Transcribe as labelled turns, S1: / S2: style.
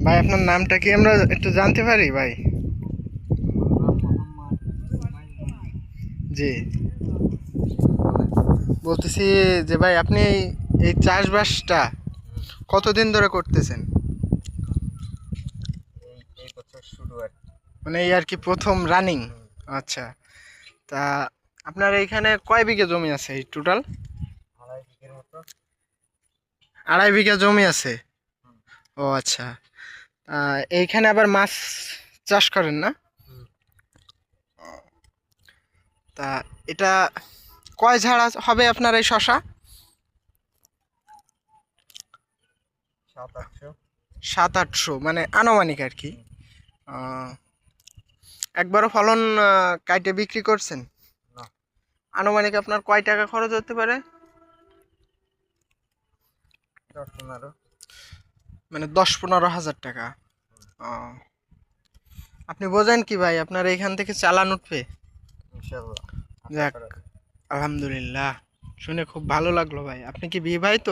S1: ভাই আপনার নামটা কি আমরা একটু জানতে পারি ভাই? জি, বলতেছি যে ভাই আপনি এই চাষবাসটা কতদিন ধরে করতেছেন?
S2: এই বছর শুরু আর কি।
S1: মানে এই আর কি প্রথম রানিং? আচ্ছা, তা আপনার এইখানে কয় বিঘা জমি আছে এই টোটাল?
S2: 2.5 বিঘের মতো।
S1: 2.5 বিঘা জমি আছে।
S2: হুম,
S1: ও আচ্ছা, এইখানে আবার মাছ চাষ করেন না?
S2: হুম।
S1: তা এটা কয় ঝাড় হবে আপনার এই শশা?
S2: 700-800।
S1: 700-800 মানে আনুমানিক আর কি।
S2: হুম।
S1: আহ, একবারও ফলন কাইটে বিক্রি করছেন?
S2: না,
S1: আনুমানিক আপনার কয় টাকা খরচ হতে পারে?
S2: 10-15।
S1: মানে 10-15 হাজার টাকা। আহ, আপনি বোঝেন কি ভাই আপনার এইখান থেকে চালান উঠবে?
S2: ইনশাল্লাহ, আশা
S1: যাক,
S2: করা যায়।
S1: আলহামদুলিল্লাহ, শুনে খুব ভালো লাগলো ভাই। আপনি কি বিবাহিত?